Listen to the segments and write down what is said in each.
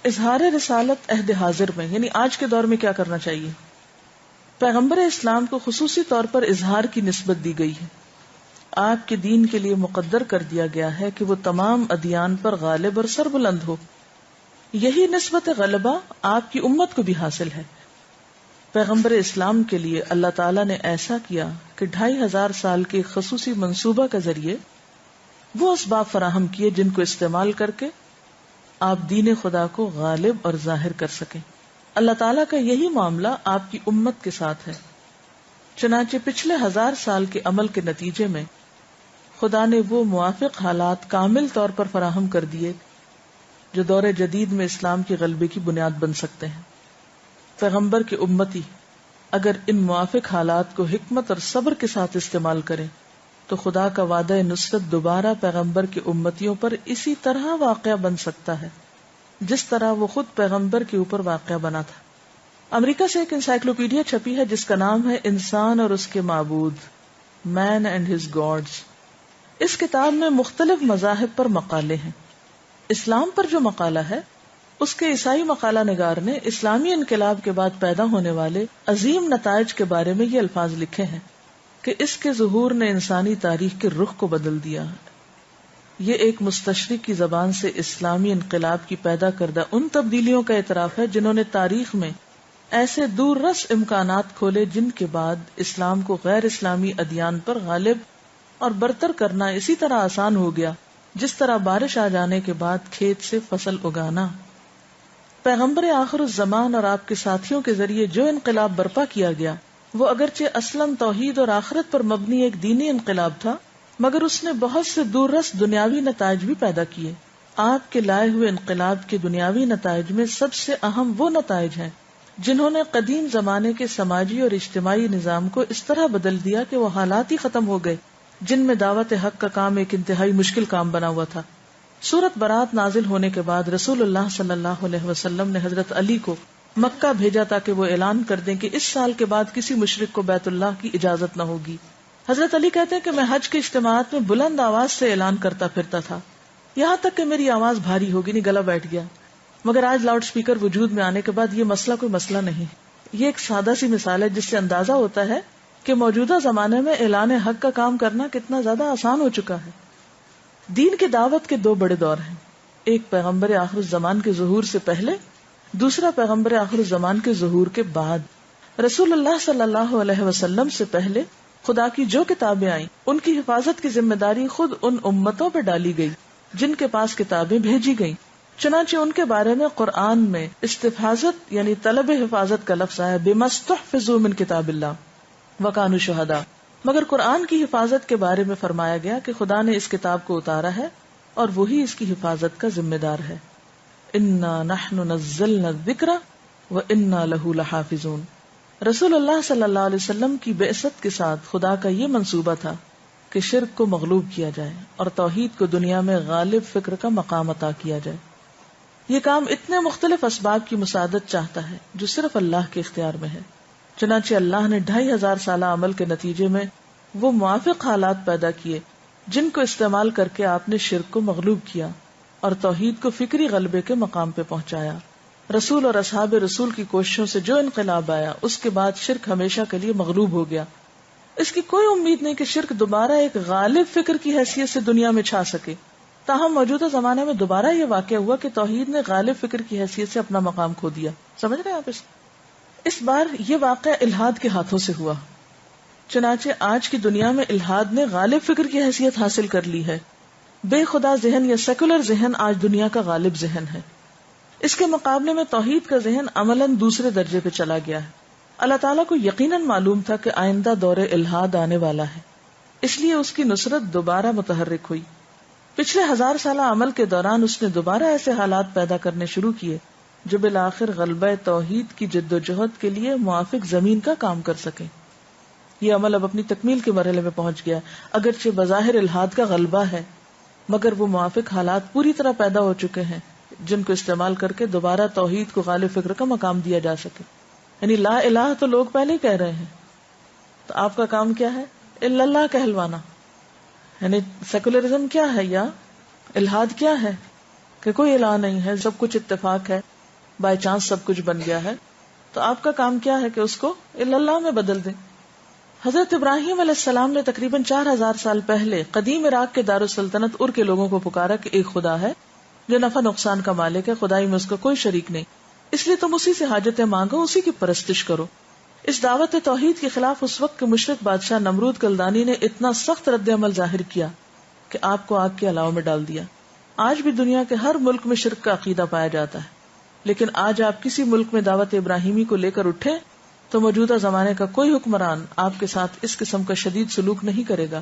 اظہار رسالت عہد حاضر میں یعنی آج کے دور میں کیا کرنا چاہیے؟ پیغمبر اسلام کو خصوصی طور پر اظہار کی نسبت دی گئی ہے. آپ کے دین کے لیے مقدر کر دیا گیا ہے کہ وہ تمام ادیان پر غالب اور سربلند ہو. یہی نسبت غلبہ آپ کی امت کو بھی حاصل ہے. پیغمبر اسلام کے لیے اللہ تعالیٰ نے ایسا کیا کہ 2500 سال کے خصوصی منصوبہ کے ذریعے وہ اسباب فراہم کیے جن کو استعمال کر کے آپ دین خدا کو غالب اور ظاہر کر سکیں. اللہ تعالیٰ کا یہی معاملہ آپ کی امت کے ساتھ ہے. چنانچہ پچھلے 1000 سال کے عمل کے نتیجے میں خدا نے وہ موافق حالات کامل طور پر فراہم کر دیے جو دور جدید میں اسلام کے غلبے کی بنیاد بن سکتے ہیں. پیغمبر کے امتی اگر ان موافق حالات کو حکمت اور صبر کے ساتھ استعمال کریں تو خدا کا وعدہ نصرت دوبارہ پیغمبر کے امتیوں پر اسی طرح واقعہ بن سکتا ہے جس طرح وہ خود پیغمبر کے اوپر واقعہ بنا تھا. امریکہ سے ایک انسائکلوپیڈیا چھپی ہے جس کا نام ہے انسان اور اس کے معبود، مین اینڈ ہز گاڈز. اس کتاب میں مختلف مذاہب پر مقالے ہیں. اسلام پر جو مقالہ ہے اس کے عیسائی مقالہ نگار نے اسلامی انقلاب کے بعد پیدا ہونے والے عظیم نتائج کے بارے میں یہ الفاظ لکھے ہیں کہ اس کے ظہور نے انسانی تاریخ کے رخ کو بدل دیا. یہ ایک مستشرق کی زبان سے اسلامی انقلاب کی پیدا کردہ ان تبدیلیوں کا اعتراف ہے جنہوں نے تاریخ میں ایسے دور رس امکانات کھولے جن کے بعد اسلام کو غیر اسلامی ادیان پر غالب اور برتر کرنا اسی طرح آسان ہو گیا جس طرح بارش آ جانے کے بعد کھیت سے فصل اگانا. پیغمبر آخر الزمان اور آپ کے ساتھیوں کے ذریعے جو انقلاب برپا کیا گیا وہ اگرچہ اصلاً توحید اور آخرت پر مبنی ایک دینی انقلاب تھا مگر اس نے بہت سے دور رس دنیاوی نتائج بھی پیدا کیے. آپ کے لائے ہوئے انقلاب کے دنیاوی نتائج میں سب سے اہم وہ نتائج ہیں جنہوں نے قدیم زمانے کے سماجی اور اجتماعی نظام کو اس طرح بدل دیا کہ وہ حالات ہی ختم ہو گئے جن میں دعوت حق کا کام ایک انتہائی مشکل کام بنا ہوا تھا. سورت برات نازل ہونے کے بعد رسول اللہ صلی اللہ علیہ وسلم نے حضرت علی کو مکہ بھیجا تاکہ وہ اعلان کر دیں کہ اس سال کے بعد کسی مشرک کو بیت اللہ کی اجازت نہ ہوگی. حضرت علی کہتے ہیں کہ میں حج کے اجتماعات میں بلند آواز سے اعلان کرتا پھرتا تھا یہاں تک کہ میری آواز بھاری ہوگی نہیں گلا بیٹھ گیا. مگر آج لاؤڈ سپیکر وجود میں آنے کے بعد یہ مسئلہ کوئی مسئلہ نہیں. یہ ایک سادہ سی مثال ہے جس سے اندازہ ہوتا ہے کہ موجودہ زمانے میں اعلان حق کا کام کرنا کتنا زیادہ آسان ہو چکا ہے. دین کی دعوت کے 2 بڑے دور ہیں. ایک پیغمبر آخر الزمان کے ظہور سے پہلے، دوسرا پیغمبر آخر الزمان کے ظہور کے بعد. رسول اللہ صلی اللہ علیہ وسلم سے پہلے خدا کی جو کتابیں آئیں ان کی حفاظت کی ذمہ داری خود ان امتوں پہ ڈالی گئی جن کے پاس کتابیں بھیجی گئیں. چنانچہ ان کے بارے میں قرآن میں استحفاظت یعنی طلب حفاظت کا لفظ آیا بما استحفظوا من کتاب اللہ وکانوا شہداء. مگر قرآن کی حفاظت کے بارے میں فرمایا گیا کہ خدا نے اس کتاب کو اتارا ہے اور وہی اس کی حفاظت کا ذمہ دار ہے. انا نحن نزلنا الذکر وانا لہ لحافظون. رسول اللہ صلی اللہ علیہ وسلم کی بعثت کے ساتھ خدا کا یہ منصوبہ تھا کہ شرک کو مغلوب کیا جائے اور توحید کو دنیا میں غالب فکر کا مقام عطا کیا جائے. یہ کام اتنے مختلف اسباب کی مساعدت چاہتا ہے جو صرف اللہ کے اختیار میں ہے. چنانچہ اللہ نے 2500 سالہ عمل کے نتیجے میں وہ موافق حالات پیدا کیے جن کو استعمال کر کے آپ نے شرک کو مغلوب کیا اور توحید کو فکری غلبے کے مقام پہ پہنچایا. رسول اور اصحاب رسول کی کوششوں سے جو انقلاب آیا اس کے بعد شرک ہمیشہ کے لیے مغلوب ہو گیا. اس کی کوئی امید نہیں کہ شرک دوبارہ ایک غالب فکر کی حیثیت سے دنیا میں چھا سکے. تاہم موجودہ زمانے میں دوبارہ یہ واقعہ ہوا کہ توحید نے غالب فکر کی حیثیت سے اپنا مقام کھو دیا. سمجھ رہے ہیں آپ اس بار یہ واقعہ الحاد کے ہاتھوں سے ہوا. چنانچہ آج کی دنیا میں الحاد نے غالب فکر کی حیثیت حاصل کر لی ہے. بے خدا ذہن یا سیکولر ذہن آج دنیا کا غالب ذہن ہے. اس کے مقابلے میں توحید کا ذہن عملاً دوسرے درجے پہ چلا گیا ہے. اللہ تعالیٰ کو یقیناً معلوم تھا کہ آئندہ دور الحاد آنے والا ہے، اس لیے اس کی نصرت دوبارہ متحرک ہوئی. پچھلے 1000 سالہ عمل کے دوران اس نے دوبارہ ایسے حالات پیدا کرنے شروع کیے جو بالآخر غلبہ توحید کی جد و جہد کے لیے موافق زمین کا کام کر سکیں. یہ عمل اب اپنی تکمیل کے مرحلے میں پہنچ گیا. اگرچہ بظاہر الحاد کا غلبہ ہے مگر وہ موافق حالات پوری طرح پیدا ہو چکے ہیں جن کو استعمال کر کے دوبارہ توحید کو غالب فکر کا مقام دیا جا سکے. یعنی لا الہ تو لوگ پہلے ہی کہہ رہے ہیں، تو آپ کا کام کیا ہے؟ الا اللہ کہلوانا. یعنی سیکولرزم کیا ہے یا الحاد کیا ہے؟ کہ کوئی الہ نہیں ہے، سب کچھ اتفاق ہے. بائی چانس سب کچھ بن گیا ہے، تو آپ کا کام کیا ہے کہ اس کو اللہ میں بدل دیں. حضرت ابراہیم علیہ السلام نے تقریباً 4000 سال پہلے قدیم عراق کے دارالسلطنت ار کے لوگوں کو پکارا کہ ایک خدا ہے جو نفع نقصان کا مالک ہے، خدائی میں اس کا کوئی شریک نہیں، اس لیے تم اسی سے حاجتیں مانگو، اسی کی پرستش کرو. اس دعوت توحید کے خلاف اس وقت کے مشرک بادشاہ نمرود کلدانی نے اتنا سخت رد عمل ظاہر کیا کہ آپ کو آگ کے الاؤ میں ڈال دیا. آج بھی دنیا کے ہر ملک میں شرک کا عقیدہ پایا جاتا ہے، لیکن آج آپ کسی ملک میں دعوت ابراہیمی کو لے کر اٹھے تو موجودہ زمانے کا کوئی حکمران آپ کے ساتھ اس قسم کا شدید سلوک نہیں کرے گا.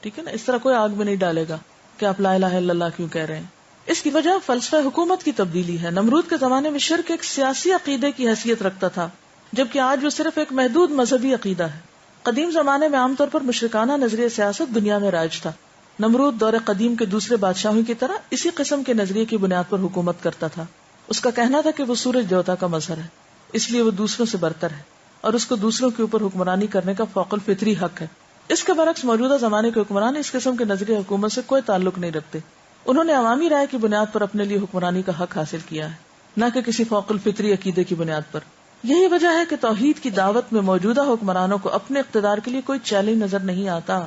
ٹھیک ہے نا، اس طرح کوئی آگ میں نہیں ڈالے گا کہ آپ لا الہ الا اللہ کیوں کہہ رہے ہیں. اس کی وجہ فلسفہ حکومت کی تبدیلی ہے. نمرود کے زمانے میں شرک ایک سیاسی عقیدے کی حیثیت رکھتا تھا، جبکہ آج وہ صرف ایک محدود مذہبی عقیدہ ہے. قدیم زمانے میں عام طور پر مشرکانہ نظریہ سیاست دنیا میں راج تھا. نمرود دور قدیم کے دوسرے بادشاہوں کی طرح اسی قسم کے نظریے کی بنیاد پر حکومت کرتا تھا. اس کا کہنا تھا کہ وہ سورج دیوتا کا مظہر ہے، اس لیے وہ دوسروں سے برتر ہے اور اس کو دوسروں کے اوپر حکمرانی کرنے کا فوق الفطری حق ہے. اس کے برعکس موجودہ زمانے کے حکمران اس قسم کے نظریہ حکومت سے کوئی تعلق نہیں رکھتے. انہوں نے عوامی رائے کی بنیاد پر اپنے لیے حکمرانی کا حق حاصل کیا ہے، نہ کہ کسی فوق الفطری عقیدے کی بنیاد پر. یہی وجہ ہے کہ توحید کی دعوت میں موجودہ حکمرانوں کو اپنے اقتدار کے لیے کوئی چیلنج نظر نہیں آتا،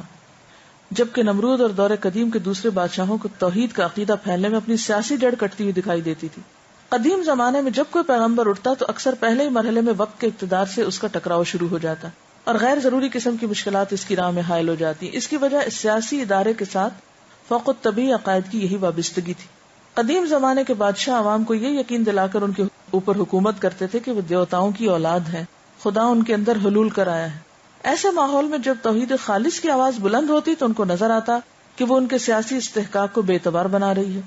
جبکہ نمرود اور دور قدیم کے دوسرے بادشاہوں کو توحید کا عقیدہ پھیلنے میں اپنی سیاسی جڑ کٹتی ہوئی دکھائی دیتی تھی. قدیم زمانے میں جب کوئی پیغمبر اٹھتا تو اکثر پہلے ہی مرحلے میں وقت کے اقتدار سے اس کا ٹکراؤ شروع ہو جاتا اور غیر ضروری قسم کی مشکلات اس کی راہ میں حائل ہو جاتی. اس کی وجہ اس سیاسی ادارے کے ساتھ فوق الطبیعی عقائد کی یہی وابستگی تھی. قدیم زمانے کے بادشاہ عوام کو یہ یقین دلا کر ان کے اوپر حکومت کرتے تھے کہ وہ دیوتاؤں کی اولاد ہیں، خدا ان کے اندر حلول کر آیا ہے. ایسے ماحول میں جب توحید خالص کی آواز بلند ہوتی تو ان کو نظر آتا کہ وہ ان کے سیاسی استحقاق کو بے اعتبار بنا رہی ہے.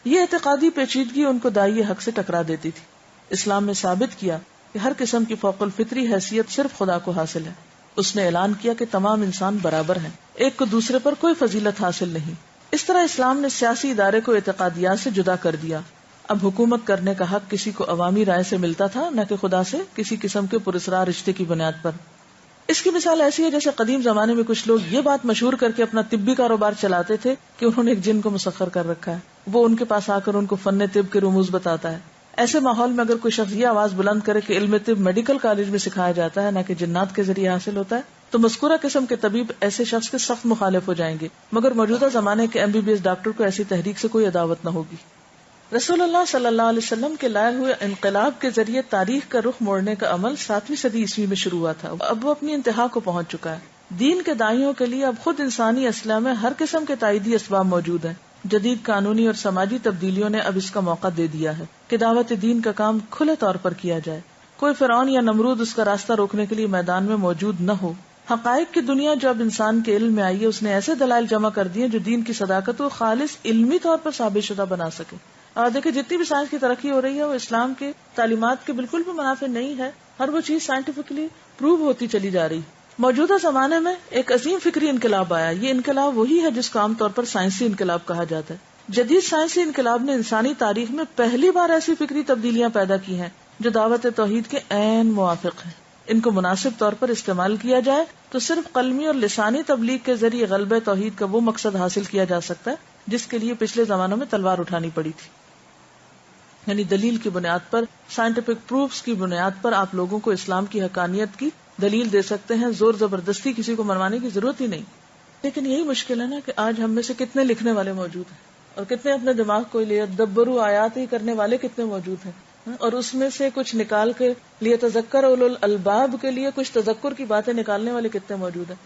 یہ اعتقادی پیچیدگی ان کو دائی حق سے ٹکرا دیتی تھی. اسلام نے ثابت کیا کہ ہر قسم کی فوق الفطری حیثیت صرف خدا کو حاصل ہے. اس نے اعلان کیا کہ تمام انسان برابر ہیں، ایک کو دوسرے پر کوئی فضیلت حاصل نہیں. اس طرح اسلام نے سیاسی ادارے کو اعتقادیات سے جدا کر دیا. اب حکومت کرنے کا حق کسی کو عوامی رائے سے ملتا تھا، نہ کہ خدا سے کسی قسم کے پراسرار رشتے کی بنیاد پر. اس کی مثال ایسی ہے جیسے قدیم زمانے میں کچھ لوگ یہ بات مشہور کر کے اپنا طبی کاروبار چلاتے تھے کہ انہوں نے ایک جن کو مسخر کر رکھا ہے، وہ ان کے پاس آ کر ان کو فن طب کے رموز بتاتا ہے. ایسے ماحول میں اگر کوئی شخص یہ آواز بلند کرے کہ علم طب میڈیکل کالج میں سکھایا جاتا ہے، نہ کہ جنات کے ذریعے حاصل ہوتا ہے، تو مذکورہ قسم کے طبیب ایسے شخص کے سخت مخالف ہو جائیں گے. مگر موجودہ زمانے کے MBBS ڈاکٹر کو ایسی تحریک سے کوئی عداوت نہ ہوگی. رسول اللہ صلی اللہ علیہ وسلم کے لائے ہوئے انقلاب کے ذریعے تاریخ کا رخ موڑنے کا عمل 7ویں صدی عیسوی میں شروع ہوا تھا. اب وہ اپنی انتہا کو پہنچ چکا ہے. دین کے دائیوں کے لیے اب خود انسانی اسلحہ میں ہر قسم کے تائیدی اسباب موجود ہیں. جدید قانونی اور سماجی تبدیلیوں نے اب اس کا موقع دے دیا ہے کہ دعوت دین کا کام کھلے طور پر کیا جائے. کوئی فرعون یا نمرود اس کا راستہ روکنے کے لیے میدان میں موجود نہ ہو. حقائق کی دنیا جو اب انسان کے علم میں آئی ہے، اس نے ایسے دلائل جمع کر دیے جو دین کی صداقت کو خالص علمی طور پر ثابت شدہ بنا سکے. اور دیکھیں جتنی بھی سائنس کی ترقی ہو رہی ہے وہ اسلام کے تعلیمات کے بالکل بھی منافع نہیں ہے. ہر وہ چیز سائنٹیفکلی پروو ہوتی چلی جا رہی. موجودہ زمانے میں ایک عظیم فکری انقلاب آیا. یہ انقلاب وہی ہے جس کو عام طور پر سائنسی انقلاب کہا جاتا ہے. جدید سائنسی انقلاب نے انسانی تاریخ میں پہلی بار ایسی فکری تبدیلیاں پیدا کی ہیں جو دعوت توحید کے عین موافق ہیں. ان کو مناسب طور پر استعمال کیا جائے تو صرف قلمی اور لسانی تبلیغ کے ذریعے غلبہ توحید کا وہ مقصد حاصل کیا جا سکتا ہے جس کے لیے پچھلے زمانوں میں تلوار اٹھانی پڑی تھی. یعنی دلیل کی بنیاد پر، سائنٹیفک پروفز کی بنیاد پر آپ لوگوں کو اسلام کی حقانیت کی دلیل دے سکتے ہیں. زور زبردستی کسی کو منوانے کی ضرورت ہی نہیں. لیکن یہی مشکل ہے نا کہ آج ہم میں سے کتنے لکھنے والے موجود ہیں اور کتنے اپنے دماغ کو لیے دبرو آیات ہی کرنے والے کتنے موجود ہیں، اور اس میں سے کچھ نکال کے لیے تذکر اولو الالباب کے لیے کچھ تذکر کی باتیں نکالنے والے کتنے موجود ہیں.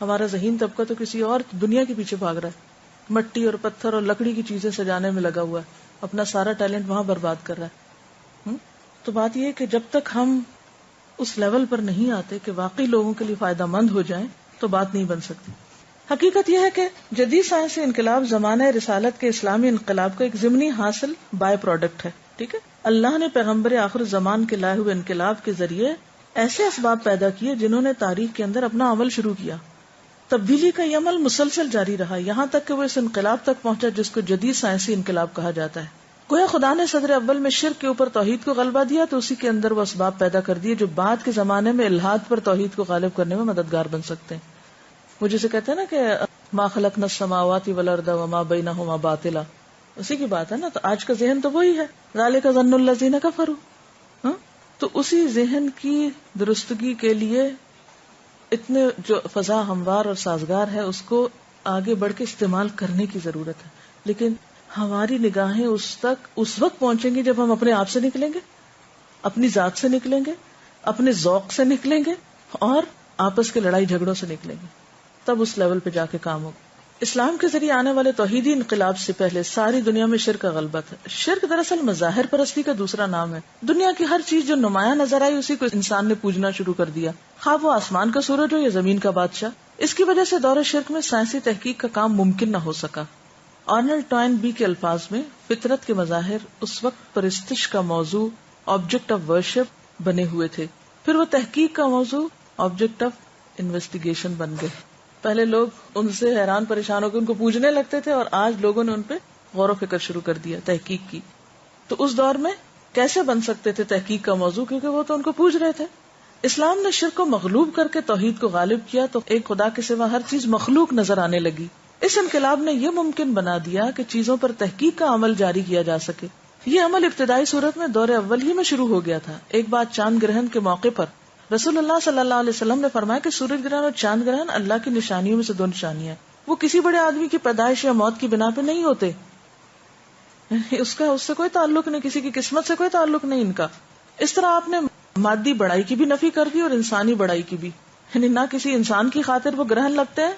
ہمارا ذہین طبقہ تو کسی اور دنیا کے پیچھے بھاگ رہا ہے، مٹی اور پتھر اور لکڑی کی چیزیں سجانے میں لگا ہوا ہے، اپنا سارا ٹیلنٹ وہاں برباد کر رہا ہے. تو بات یہ ہے کہ جب تک ہم اس لیول پر نہیں آتے کہ واقعی لوگوں کے لیے فائدہ مند ہو جائیں تو بات نہیں بن سکتی. حقیقت یہ ہے کہ جدید سائنسی انقلاب زمانہ رسالت کے اسلامی انقلاب کا ایک ضمنی حاصل بائی پروڈکٹ ہے. ٹھیک ہے، اللہ نے پیغمبر آخر زمان کے لائے ہوئے انقلاب کے ذریعے ایسے اسباب پیدا کیے جنہوں نے تاریخ کے اندر اپنا عمل شروع کیا. تبدیلی کا یہ عمل مسلسل جاری رہا یہاں تک کہ وہ اس انقلاب تک پہنچا جس کو جدید سائنسی انقلاب کہا جاتا ہے. گویا خدا نے صدر اول میں شرک کے اوپر توحید کو غلبہ دیا تو اسی کے اندر وہ اسباب پیدا کر دیے جو بعد کے زمانے میں الحاد پر توحید کو غالب کرنے میں مددگار بن سکتے ہیں. وہ جسے کہتے ہیں نا کہ ما خلقنا السماوات والارض وما بینہما باطلا، اسی کی بات ہے نا. تو آج کا ذہن تو وہی ہے, ذالک ظن الذین کفروا. تو اسی ذہن کی درستگی کے لیے اتنے جو فضا ہموار اور سازگار ہے اس کو آگے بڑھ کے استعمال کرنے کی ضرورت ہے. لیکن ہماری نگاہیں اس وقت پہنچیں گی جب ہم اپنے آپ سے نکلیں گے, اپنی ذات سے نکلیں گے, اپنے ذوق سے نکلیں گے اور آپس کے لڑائی جھگڑوں سے نکلیں گے. تب اس لیول پہ جا کے کام ہوگا. اسلام کے ذریعے آنے والے توحیدی انقلاب سے پہلے ساری دنیا میں شرک کا غلبہ تھا. شرک دراصل مظاہر پرستی کا دوسرا نام ہے. دنیا کی ہر چیز جو نمایاں نظر آئی اسی کو انسان نے پوجنا شروع کر دیا, خواہ وہ آسمان کا سورج ہو یا زمین کا بادشاہ. اس کی وجہ سے دور شرک میں سائنسی تحقیق کا کام ممکن نہ ہو سکا. آرنلڈ ٹوائن بی کے الفاظ میں فطرت کے مظاہر اس وقت پرستش کا موضوع, آبجیکٹ آف ورشپ بنے ہوئے تھے. پھر وہ تحقیق کا موضوع, آبجیکٹ آف انویسٹیگیشن بن گئے. پہلے لوگ ان سے حیران پریشان ہو کے ان کو پوجنے لگتے تھے اور آج لوگوں نے ان پہ غور و فکر شروع کر دیا, تحقیق کی. تو اس دور میں کیسے بن سکتے تھے تحقیق کا موضوع, کیونکہ وہ تو ان کو پوج رہے تھے. اسلام نے شرک کو مغلوب کر کے توحید کو غالب کیا تو ایک خدا کے سوا ہر چیز مخلوق نظر آنے لگی. اس انقلاب نے یہ ممکن بنا دیا کہ چیزوں پر تحقیق کا عمل جاری کیا جا سکے. یہ عمل ابتدائی صورت میں دور اول ہی میں شروع ہو گیا تھا. ایک بات چاند گرہن کے موقع پر رسول اللہ صلی اللہ علیہ وسلم نے فرمایا کہ سورج گرہن اور چاند گرہن اللہ کی نشانیوں میں سے 2 نشانیاں ہیں. وہ کسی بڑے آدمی کی پیدائش یا موت کی بنا پہ نہیں ہوتے. اس سے کوئی تعلق نہیں, کسی کی قسمت سے کوئی تعلق نہیں ان کا. اس طرح آپ نے مادی بڑائی کی بھی نفی کر دی اور انسانی بڑائی کی بھی. یعنی نہ کسی انسان کی خاطر وہ گرہن لگتے ہیں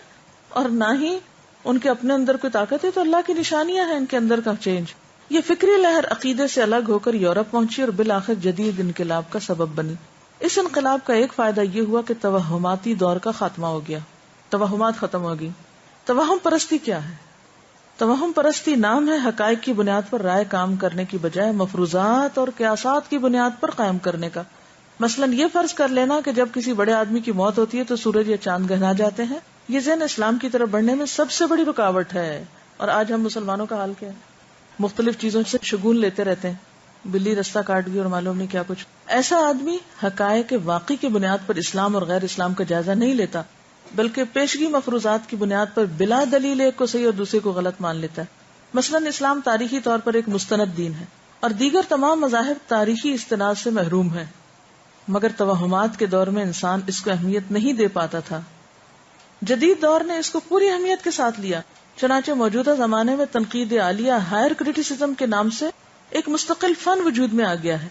اور نہ ہی ان کے اپنے اندر کوئی طاقت ہے, تو اللہ کی نشانیاں ہیں ان کے اندر کا چینج. یہ فکری لہر عقیدے سے الگ ہو کر یورپ پہنچی اور بالآخر جدید انقلاب کا سبب بنی. اس انقلاب کا ایک فائدہ یہ ہوا کہ توہماتی دور کا خاتمہ ہو گیا, توہمات ختم ہو گئی. توہم پرستی کیا ہے؟ توہم پرستی نام ہے حقائق کی بنیاد پر رائے کام کرنے کی بجائے مفروضات اور قیاسات کی بنیاد پر قائم کرنے کا. مثلاً یہ فرض کر لینا کہ جب کسی بڑے آدمی کی موت ہوتی ہے تو سورج یا چاند گہنا جاتے ہیں. یہ ذہن اسلام کی طرف بڑھنے میں سب سے بڑی رکاوٹ ہے. اور آج ہم مسلمانوں کا حال کیا ہے؟ مختلف چیزوں سے شگون لیتے رہتے ہیں, بلی رستہ کاٹ گئی اور معلوم نہیں کیا کچھ. ایسا آدمی حقائق واقعی کی بنیاد پر اسلام اور غیر اسلام کا جائزہ نہیں لیتا, بلکہ پیشگی مفروضات کی بنیاد پر بلا دلیل ایک کو صحیح اور دوسرے کو غلط مان لیتا ہے. مثلاً اسلام تاریخی طور پر ایک مستند دین ہے اور دیگر تمام مذاہب تاریخی استناد سے محروم ہیں, مگر توہمات کے دور میں انسان اس کو اہمیت نہیں دے پاتا تھا. جدید دور نے اس کو پوری اہمیت کے ساتھ لیا. چنانچہ موجودہ زمانے میں تنقید عالیہ ہائر کریٹیسزم کے نام سے ایک مستقل فن وجود میں آ گیا ہے.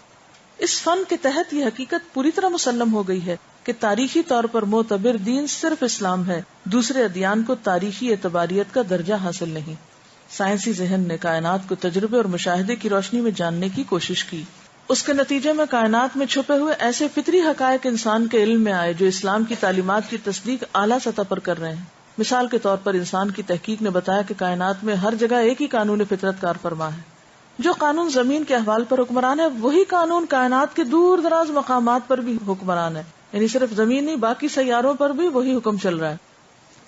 اس فن کے تحت یہ حقیقت پوری طرح مسلم ہو گئی ہے کہ تاریخی طور پر معتبر دین صرف اسلام ہے, دوسرے ادیان کو تاریخی اعتباریت کا درجہ حاصل نہیں. سائنسی ذہن نے کائنات کو تجربے اور مشاہدے کی روشنی میں جاننے کی کوشش کی. اس کے نتیجے میں کائنات میں چھپے ہوئے ایسے فطری حقائق انسان کے علم میں آئے جو اسلام کی تعلیمات کی تصدیق اعلیٰ سطح پر کر رہے ہیں. مثال کے طور پر انسان کی تحقیق نے بتایا کہ کائنات میں ہر جگہ ایک ہی قانون فطرت کار فرما ہے. جو قانون زمین کے احوال پر حکمران ہے وہی قانون کائنات کے دور دراز مقامات پر بھی حکمران ہے. یعنی صرف زمین نہیں, باقی سیاروں پر بھی وہی حکم چل رہا ہے.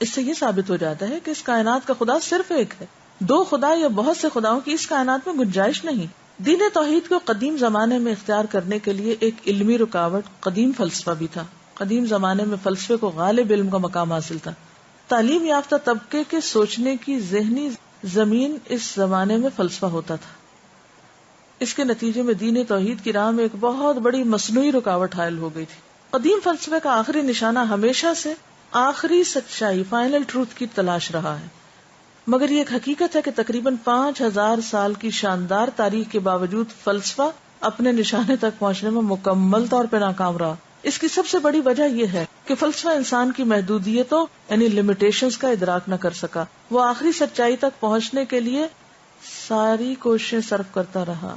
اس سے یہ ثابت ہو جاتا ہے کہ اس کائنات کا خدا صرف ایک ہے. 2 خدا یا بہت سے خداؤں کی اس کائنات میں گنجائش نہیں. دین توحید کو قدیم زمانے میں اختیار کرنے کے لیے ایک علمی رکاوٹ قدیم فلسفہ بھی تھا. قدیم زمانے میں فلسفے کو غالب علم کا مقام حاصل تھا. تعلیم یافتہ طبقے کے سوچنے کی ذہنی زمین اس زمانے میں فلسفہ ہوتا تھا. اس کے نتیجے میں دین توحید کی راہ میں ایک بہت بڑی مصنوعی رکاوٹ حائل ہو گئی تھی. قدیم فلسفے کا آخری نشانہ ہمیشہ سے آخری سچائی, فائنل ٹروتھ کی تلاش رہا ہے. مگر یہ ایک حقیقت ہے کہ تقریباً 5000 سال کی شاندار تاریخ کے باوجود فلسفہ اپنے نشانے تک پہنچنے میں مکمل طور پہ ناکام رہا. اس کی سب سے بڑی وجہ یہ ہے کہ فلسفہ انسان کی محدودیتوں یعنی لمیٹیشنز کا ادراک نہ کر سکا. وہ آخری سچائی تک پہنچنے کے لیے ساری کوششیں صرف کرتا رہا,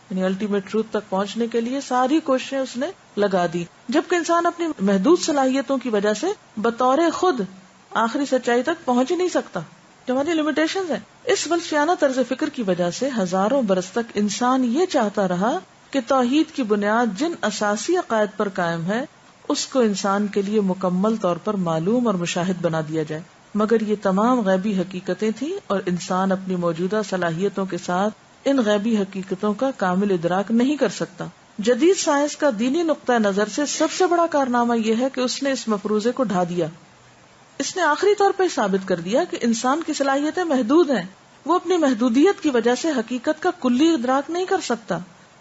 یعنی الٹیمیٹ ٹروتھ تک پہنچنے کے لیے ساری کوششیں اس نے لگا دی, جبکہ انسان اپنی محدود صلاحیتوں کی وجہ سے بطور خود آخری سچائی تک پہنچ ہی نہیں سکتا. جو ہماری لمیٹیشنز ہیں, اس فلسفیانہ طرز فکر کی وجہ سے ہزاروں برس تک انسان یہ چاہتا رہا کہ توحید کی بنیاد جن اساسی عقائد پر قائم ہے اس کو انسان کے لیے مکمل طور پر معلوم اور مشاہد بنا دیا جائے. مگر یہ تمام غیبی حقیقتیں تھیں اور انسان اپنی موجودہ صلاحیتوں کے ساتھ ان غیبی حقیقتوں کا کامل ادراک نہیں کر سکتا. جدید سائنس کا دینی نقطہ نظر سے سب سے بڑا کارنامہ یہ ہے کہ اس نے اس مفروضے کو ڈھا دیا. اس نے آخری طور پر ثابت کر دیا کہ انسان کی صلاحیتیں محدود ہیں. وہ اپنی محدودیت کی وجہ سے حقیقت کا کلی ادراک نہیں کر سکتا.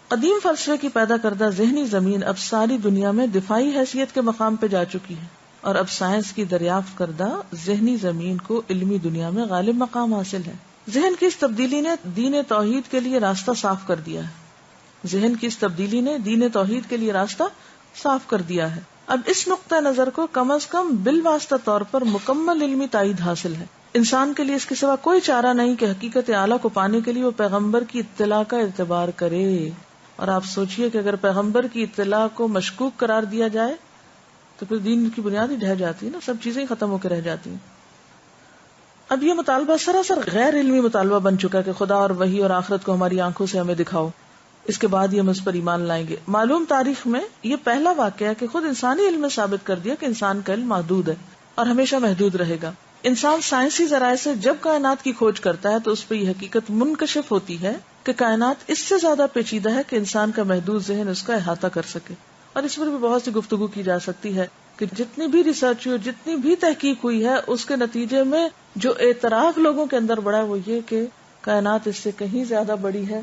قدیم فلسفے کی پیدا کردہ ذہنی زمین اب ساری دنیا میں دفاعی حیثیت کے مقام پہ جا چکی ہے، اور اب سائنس کی دریافت کردہ ذہنی زمین کو علمی دنیا میں غالب مقام حاصل ہے. ذہن کی اس تبدیلی نے دین توحید کے لیے راستہ صاف کر دیا ہے. ذہن کی اس تبدیلی نے دین توحید کے لیے راستہ صاف کر دیا ہے. اب اس نقطہ نظر کو کم از کم بالواسطہ طور پر مکمل علمی تائید حاصل ہے. انسان کے لیے اس کے سوا کوئی چارہ نہیں کہ حقیقت اعلیٰ کو پانے کے لیے وہ پیغمبر کی اطلاع کا اعتبار کرے. اور آپ سوچئے کہ اگر پیغمبر کی اطلاع کو مشکوک قرار دیا جائے تو پھر دین کی بنیاد ہی ڈھہ جاتی ہے نا، سب چیزیں ختم ہو کے رہ جاتی ہیں. اب یہ مطالبہ سراسر غیر علمی مطالبہ بن چکا ہے کہ خدا اور وحی اور آخرت کو ہماری آنکھوں سے ہمیں دکھاؤ، اس کے بعد ہی ہم اس پر ایمان لائیں گے. معلوم تاریخ میں یہ پہلا واقعہ ہے کہ خود انسانی علم نے ثابت کر دیا کہ انسان کا علم محدود ہے اور ہمیشہ محدود رہے گا. انسان سائنسی ذرائع سے جب کائنات کی کھوج کرتا ہے تو اس پہ یہ حقیقت منکشف ہوتی ہے کہ کائنات اس سے زیادہ پیچیدہ ہے کہ انسان کا محدود ذہن اس کا احاطہ کر سکے. اور اس پر بھی بہت سی گفتگو کی جا سکتی ہے کہ جتنی بھی ریسرچ ہوئی، جتنی بھی تحقیق ہوئی ہے، اس کے نتیجے میں جو اعتراف لوگوں کے اندر بڑا ہے وہ یہ کہ کائنات اس سے کہیں زیادہ بڑی ہے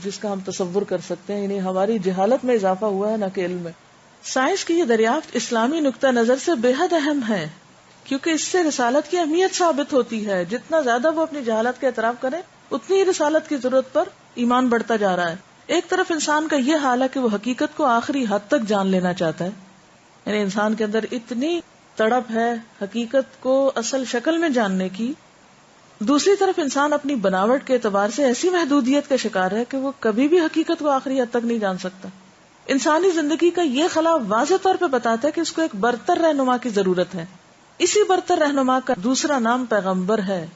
جس کا ہم تصور کر سکتے ہیں. یعنی ہماری جہالت میں اضافہ ہوا ہے نہ کہ علم میں. سائنس کی یہ دریافت اسلامی نقطہ نظر سے بے حد اہم ہے کیونکہ اس سے رسالت کی اہمیت ثابت ہوتی ہے. جتنا زیادہ وہ اپنی جہالت کا اعتراف کریں اتنی ہی رسالت کی ضرورت پر ایمان بڑھتا جا رہا ہے. ایک طرف انسان کا یہ حال ہے کہ وہ حقیقت کو آخری حد تک جان لینا چاہتا ہے، یعنی انسان کے اندر اتنی تڑپ ہے حقیقت کو اصل شکل میں جاننے کی. دوسری طرف انسان اپنی بناوٹ کے اعتبار سے ایسی محدودیت کا شکار ہے کہ وہ کبھی بھی حقیقت کو آخری حد تک نہیں جان سکتا. انسانی زندگی کا یہ خلا واضح طور پہ بتاتا ہے کہ اس کو ایک برتر رہنما کی ضرورت ہے. اسی برتر رہنما کا دوسرا نام پیغمبر ہے.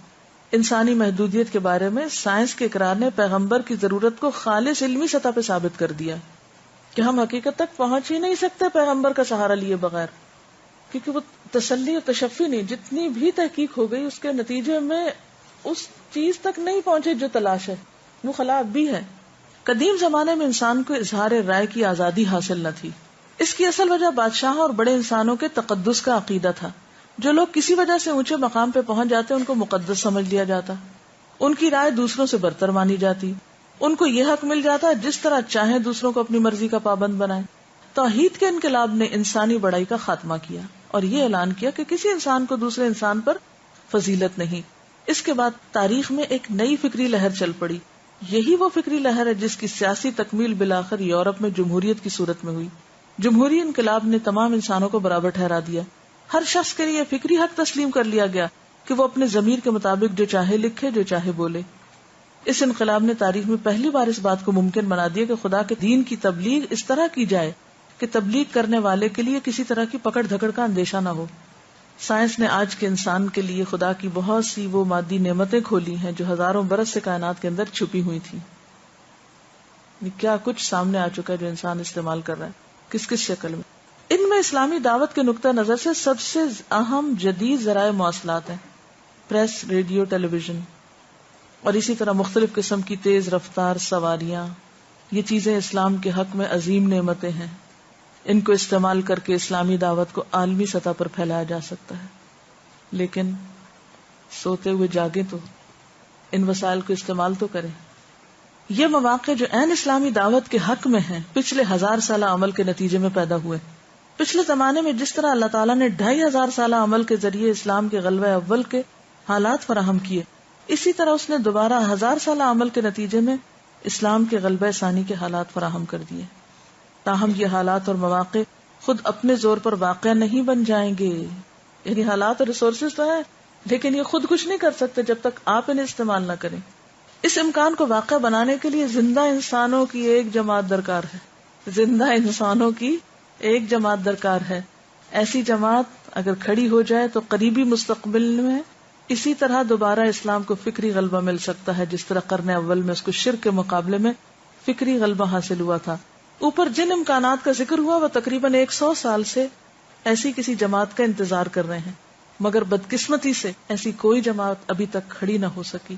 انسانی محدودیت کے بارے میں سائنس کے اقرار نے پیغمبر کی ضرورت کو خالص علمی سطح پہ ثابت کر دیا کہ ہم حقیقت تک پہنچ ہی نہیں سکتے پیغمبر کا سہارا لیے بغیر، کیونکہ وہ تسلی اور تشفی نہیں، جتنی بھی تحقیق ہو گئی اس کے نتیجے میں اس چیز تک نہیں پہنچے جو تلاش ہے. وہ خلا اب بھی ہے. قدیم زمانے میں انسان کو اظہار رائے کی آزادی حاصل نہ تھی. اس کی اصل وجہ بادشاہوں اور بڑے انسانوں کے تقدس کا عقیدہ تھا. جو لوگ کسی وجہ سے اونچے مقام پہ پہنچ جاتے ان کو مقدس سمجھ لیا جاتا، ان کی رائے دوسروں سے برتر مانی جاتی، ان کو یہ حق مل جاتا جس طرح چاہیں دوسروں کو اپنی مرضی کا پابند بنائیں. توحید کے انقلاب نے انسانی بڑائی کا خاتمہ کیا اور یہ اعلان کیا کہ کسی انسان کو دوسرے انسان پر فضیلت نہیں. اس کے بعد تاریخ میں ایک نئی فکری لہر چل پڑی. یہی وہ فکری لہر ہے جس کی سیاسی تکمیل بالآخر یورپ میں جمہوریت کی صورت میں ہوئی. جمہوری انقلاب نے تمام انسانوں کو برابر ٹھہرا دیا. ہر شخص کے لیے فکری حق تسلیم کر لیا گیا کہ وہ اپنے ضمیر کے مطابق جو چاہے لکھے، جو چاہے بولے. اس انقلاب نے تاریخ میں پہلی بار اس بات کو ممکن بنا دیا کہ خدا کے دین کی تبلیغ اس طرح کی جائے کہ تبلیغ کرنے والے کے لیے کسی طرح کی پکڑ دھکڑ کا اندیشہ نہ ہو. سائنس نے آج کے انسان کے لیے خدا کی بہت سی وہ مادی نعمتیں کھولی ہیں جو ہزاروں برس سے کائنات کے اندر چھپی ہوئی تھی. کیا کچھ سامنے آ چکا ہے جو انسان استعمال کر رہا ہے، کس کس شکل میں. ان میں اسلامی دعوت کے نقطہ نظر سے سب سے اہم جدید ذرائع مواصلات ہیں، پریس، ریڈیو، ٹیلی ویژن، اور اسی طرح مختلف قسم کی تیز رفتار سواریاں. یہ چیزیں اسلام کے حق میں عظیم نعمتیں ہیں. ان کو استعمال کر کے اسلامی دعوت کو عالمی سطح پر پھیلایا جا سکتا ہے. لیکن سوتے ہوئے جاگیں تو ان وسائل کو استعمال تو کریں. یہ مواقع جو عین اسلامی دعوت کے حق میں ہیں پچھلے 1000 سالہ عمل کے نتیجے میں پیدا ہوئے. پچھلے زمانے میں جس طرح اللہ تعالیٰ نے 2500 سالہ عمل کے ذریعے اسلام کے غلبہ اول کے حالات فراہم کیے، اسی طرح اس نے دوبارہ 1000 سالہ عمل کے نتیجے میں اسلام کے غلبہ ثانی کے حالات فراہم کر دیے. تاہم یہ حالات اور مواقع خود اپنے زور پر واقع نہیں بن جائیں گے. یعنی حالات اور ریسورسز تو ہیں لیکن یہ خود کچھ نہیں کر سکتے جب تک آپ انہیں استعمال نہ کریں. اس امکان کو واقع بنانے کے لیے زندہ انسانوں کی ایک جماعت درکار ہے. زندہ انسانوں کی ایک جماعت درکار ہے. ایسی جماعت اگر کھڑی ہو جائے تو قریبی مستقبل میں اسی طرح دوبارہ اسلام کو فکری غلبہ مل سکتا ہے جس طرح قرن اول میں اس کو شرک کے مقابلے میں فکری غلبہ حاصل ہوا تھا. اوپر جن امکانات کا ذکر ہوا وہ تقریباً 100 سال سے ایسی کسی جماعت کا انتظار کر رہے ہیں، مگر بدقسمتی سے ایسی کوئی جماعت ابھی تک کھڑی نہ ہو سکی.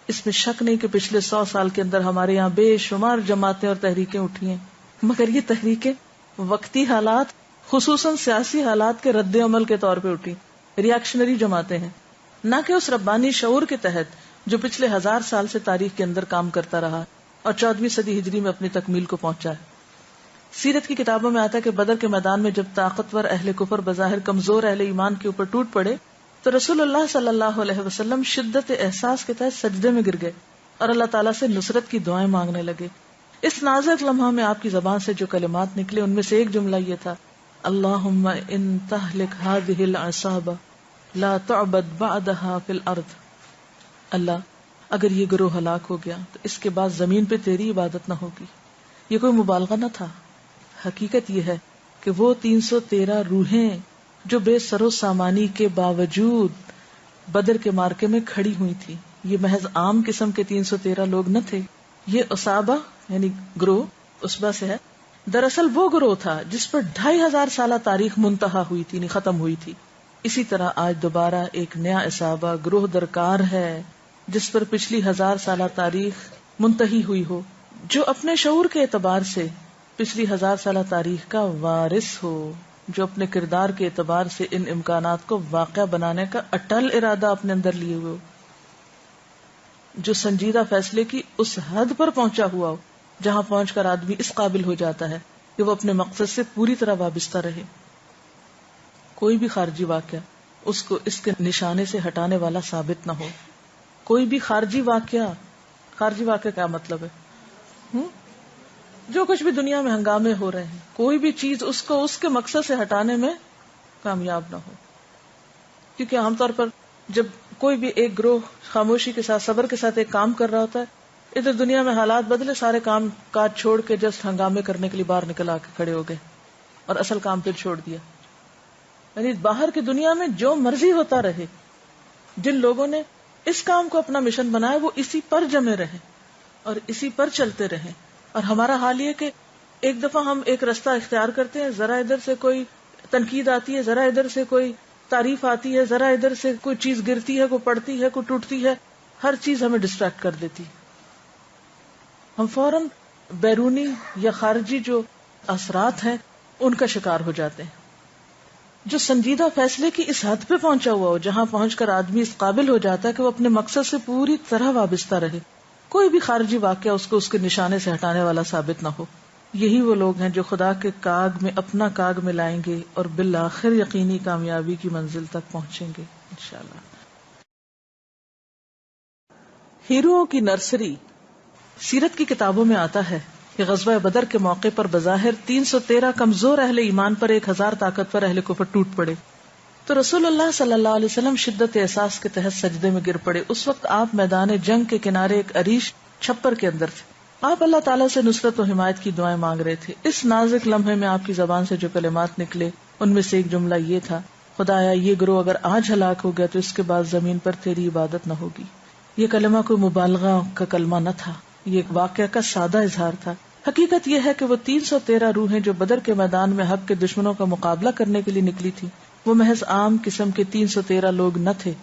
اس میں شک نہیں کہ پچھلے 100 سال کے اندر ہمارے یہاں بے شمار جماعتیں اور تحریکیں اٹھی ہیں، مگر یہ تحریکیں وقتی حالات خصوصاً سیاسی حالات کے رد عمل کے طور پہ اٹھی، ریاکشنری جماعتیں ہیں، نہ کہ اس ربانی شعور کے تحت جو پچھلے 1000 سال سے تاریخ کے اندر کام کرتا رہا اور 14ویں صدی ہجری میں اپنی تکمیل کو پہنچا ہے. سیرت کی کتابوں میں آتا ہے کہ بدر کے میدان میں جب طاقتور اہل کفر بظاہر کمزور اہل ایمان کے اوپر ٹوٹ پڑے تو رسول اللہ صلی اللہ علیہ وسلم شدت احساس کے تحت سجدے میں گر گئے اور اللہ تعالیٰ سے نصرت کی دعائیں مانگنے لگے. اس نازک لمحہ میں آپ کی زبان سے جو کلمات نکلے ان میں سے ایک جملہ یہ تھا: اللہم ان تہلک ہذہ العصابہ لا تعبد بعدہا فی الارض. اللہ اگر یہ گروہ ہلاک ہو گیا تو اس کے بعد زمین پہ تیری عبادت نہ ہوگی. یہ کوئی مبالغہ نہ تھا. حقیقت یہ ہے کہ وہ 313 روحیں جو بے سر و سامانی کے باوجود بدر کے مارکے میں کھڑی ہوئی تھی، یہ محض عام قسم کے 313 لوگ نہ تھے. یہ عصابہ یعنی گروہ عصبہ سے ہے، دراصل وہ گروہ تھا جس پر 2500 سالہ تاریخ منتہا ہوئی تھی، یعنی ختم ہوئی تھی. اسی طرح آج دوبارہ ایک نیا عصابہ گروہ درکار ہے جس پر پچھلی 1000 سالہ تاریخ منتہی ہوئی ہو، جو اپنے شعور کے اعتبار سے پچھلی 1000 سالہ تاریخ کا وارث ہو، جو اپنے کردار کے اعتبار سے ان امکانات کو واقع بنانے کا اٹل ارادہ اپنے اندر لیے ہوئے ہو، جو سنجیدہ فیصلے کی اس حد پر پہنچا ہوا ہو جہاں پہنچ کر آدمی اس قابل ہو جاتا ہے کہ وہ اپنے مقصد سے پوری طرح وابستہ رہے. کوئی بھی خارجی واقعہ اس کو اس کے نشانے سے ہٹانے والا ثابت نہ ہو. کوئی بھی خارجی واقعہ کیا مطلب ہے؟ جو کچھ بھی دنیا میں ہنگامے ہو رہے ہیں، کوئی بھی چیز اس کو اس کے مقصد سے ہٹانے میں کامیاب نہ ہو. کیونکہ عام طور پر جب کوئی بھی ایک گروہ خاموشی کے ساتھ صبر کے ساتھ ایک کام کر رہا ہوتا ہے، ادھر دنیا میں حالات بدلے، سارے کام کاج چھوڑ کے جسٹ ہنگامے کرنے کے لیے باہر نکل آ کے کھڑے ہو گئے اور اصل کام پھر چھوڑ دیا. یعنی باہر کی دنیا میں جو مرضی ہوتا رہے، جن لوگوں نے اس کام کو اپنا مشن بنایا وہ اسی پر جمے رہے اور اسی پر چلتے رہے. اور ہمارا حال یہ کہ ایک دفعہ ہم ایک رستہ اختیار کرتے ہیں، ذرا ادھر سے کوئی تنقید آتی ہے، ذرا ادھر سے کوئی تعریف آتی ہے، ذرا ادھر سے کوئی چیز گرتی ہے، کوئی پڑتی ہے، کوئی ٹوٹتی ہے، ہر چیز ہمیں ڈسٹریکٹ کر دیتی. ہم فوراً بیرونی یا خارجی جو اثرات ہیں ان کا شکار ہو جاتے ہیں. جو سنجیدہ فیصلے کی اس حد پہ پہنچا ہوا ہو جہاں پہنچ کر آدمی اس قابل ہو جاتا ہے کہ وہ اپنے مقصد سے پوری طرح وابستہ رہے، کوئی بھی خارجی واقعہ اس کو اس کے نشانے سے ہٹانے والا ثابت نہ ہو. یہی وہ لوگ ہیں جو خدا کے کاغ میں اپنا کاغ ملائیں گے اور بالآخر یقینی کامیابی کی منزل تک پہنچیں گے انشاءاللہ. ہیروؤں کی نرسری. سیرت کی کتابوں میں آتا ہے کہ غزوہ بدر کے موقع پر بظاہر 313 کمزور اہل ایمان پر 1000 طاقتور اہل کفر ٹوٹ پڑے تو رسول اللہ صلی اللہ علیہ وسلم شدت احساس کے تحت سجدے میں گر پڑے. اس وقت آپ میدان جنگ کے کنارے ایک عریش چھپر کے اندر تھے. آپ اللہ تعالیٰ سے نصرت و حمایت کی دعائیں مانگ رہے تھے. اس نازک لمحے میں آپ کی زبان سے جو کلمات نکلے ان میں سے ایک جملہ یہ تھا: خدایا یہ گروہ اگر آج ہلاک ہو گیا تو اس کے بعد زمین پر تیری عبادت نہ ہوگی. یہ کلمہ کوئی مبالغہ کا کلمہ نہ تھا، یہ ایک واقعہ کا سادہ اظہار تھا. حقیقت یہ ہے کہ وہ 313 روحیں جو بدر کے میدان میں حق کے دشمنوں کا مقابلہ کرنے کے لیے نکلی تھی وہ محض عام قسم کے 313 لوگ نہ تھے.